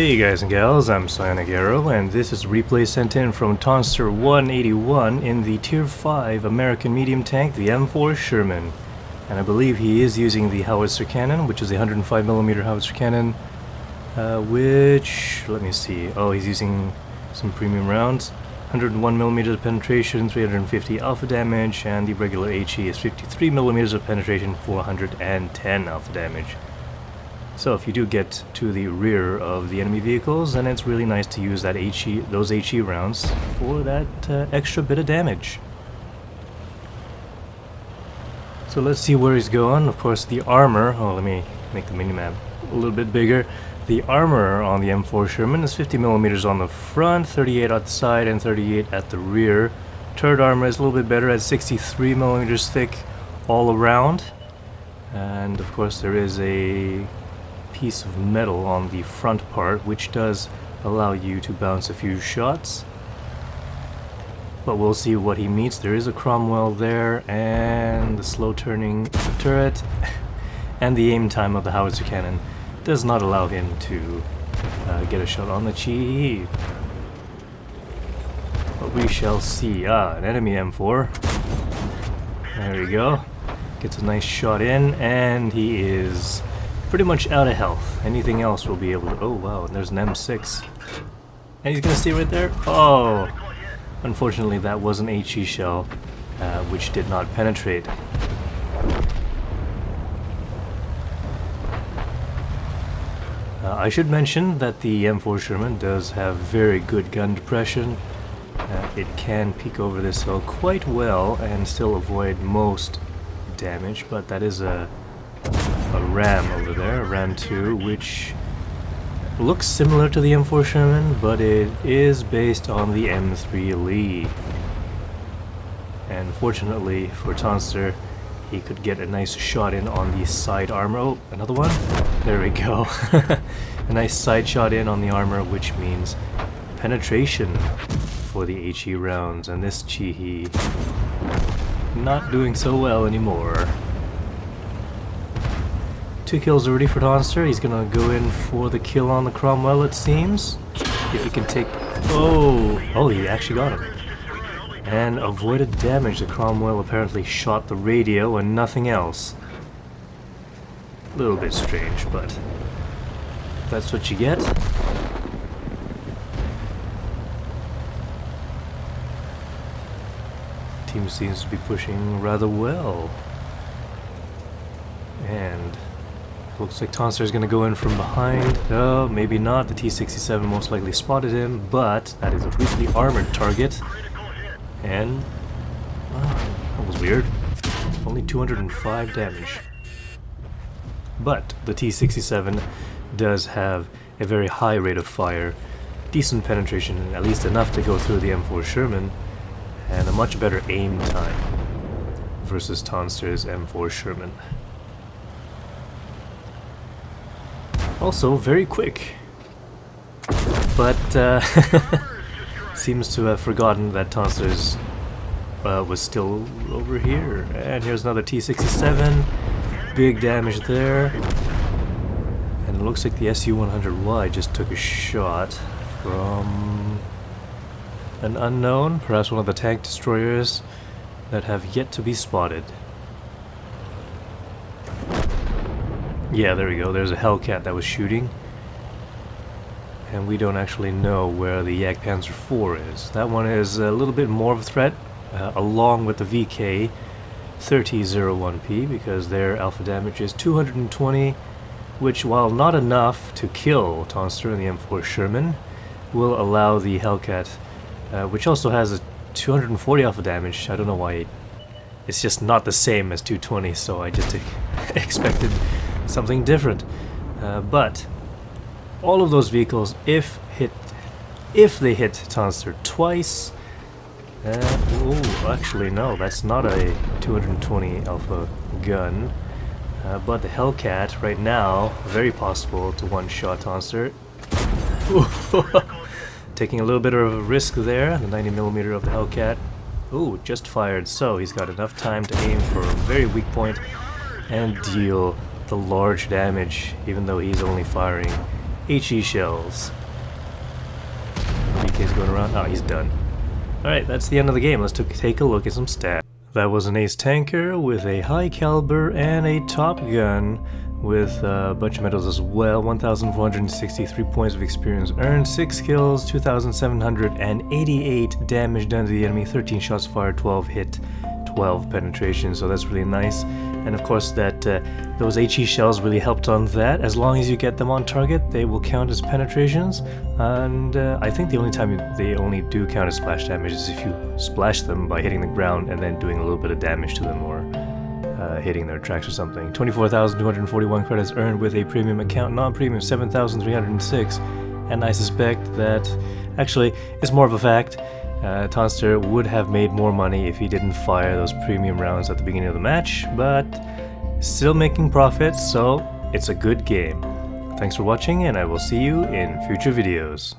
Hey guys and gals, I'm Psionic Arrow, and this is a replay sent in from Tonster181 in the Tier 5 American medium tank, the M4 Sherman. And I believe he is using the howitzer cannon, which is a 105mm howitzer cannon, which, let me see, oh, he's using some premium rounds. 101mm of penetration, 350 alpha damage, and the regular HE is 53mm of penetration, 410 alpha damage. So if you do get to the rear of the enemy vehicles, then it's really nice to use that those HE rounds for that extra bit of damage. So let's see where he's going. Of course, the armor, oh, let me make the minimap a little bit bigger. The armor on the M4 Sherman is 50mm on the front, 38 at the side, and 38 at the rear. Turret armor is a little bit better at 63mm thick all around. And of course there is a piece of metal on the front part which does allow you to bounce a few shots, but we'll see what he meets. There is a Cromwell there, and the slow turning turret and the aim time of the howitzer cannon does not allow him to get a shot on the Chi. But we shall see. An enemy M4. There we go. Gets a nice shot in, and he is pretty much out of health. Anything else will be able to... Oh wow, and there's an M6. And he's gonna stay right there? Oh! Unfortunately that was an HE shell, which did not penetrate. I should mention that the M4 Sherman does have very good gun depression. It can peek over this hill quite well and still avoid most damage, but that is a Ram over there, a Ram 2, which looks similar to the M4 Sherman, but it is based on the M3 Lee. And fortunately for Tonster, he could get a nice shot in on the side armor. Oh, another one? There we go. A nice side shot in on the armor, which means penetration for the HE rounds, and this Chi not doing so well anymore. 2 kills already for Tonster. He's gonna go in for the kill on the Cromwell, it seems. If he can take... Oh, he actually got him. And avoided damage. The Cromwell apparently shot the radio and nothing else. A little bit strange, but that's what you get. Team seems to be pushing rather well. And looks like Tonster is going to go in from behind. Oh, maybe not. The T-67 most likely spotted him, but that is a weakly armored target. And that was weird. Only 205 damage. But the T-67 does have a very high rate of fire, decent penetration, and at least enough to go through the M4 Sherman, and a much better aim time versus Tonster's M4 Sherman. Also very quick, but seems to have forgotten that Tonster's was still over here. And here's another T-67, big damage there, and it looks like the Su-100Y just took a shot from an unknown, perhaps one of the tank destroyers that have yet to be spotted. Yeah, there we go. There's a Hellcat that was shooting. And we don't actually know where the Jagdpanzer IV is. That one is a little bit more of a threat, along with the VK 3001P, because their alpha damage is 220, which, while not enough to kill Tonster and the M4 Sherman, will allow the Hellcat, which also has a 240 alpha damage. I don't know why it's just not the same as 220, so I just expected something different. But all of those vehicles, if they hit Tonster twice, oh, actually no, that's not a 220 alpha gun. But the Hellcat right now, very possible to one-shot Tonster. Taking a little bit of a risk there. The 90mm of the Hellcat. Ooh, just fired, so he's got enough time to aim for a very weak point and deal the large damage, even though he's only firing HE shells. BK's going around. Oh, he's done. Alright, that's the end of the game. Let's take a look at some stats. That was an ace tanker with a high caliber and a top gun with a bunch of medals as well. 1,463 points of experience earned, 6 kills, 2,788 damage done to the enemy, 13 shots fired, 12 hit, 12 penetration, so that's really nice. And of course that those HE shells really helped on that. As long as you get them on target, they will count as penetrations, and I think the only time they only do count as splash damage is if you splash them by hitting the ground and then doing a little bit of damage to them, or hitting their tracks or something. 24,241 credits earned with a premium account, non-premium 7,306, and I suspect that, actually, it's more of a fact, Tonster would have made more money if he didn't fire those premium rounds at the beginning of the match, but still making profits, so it's a good game. Thanks for watching, and I will see you in future videos.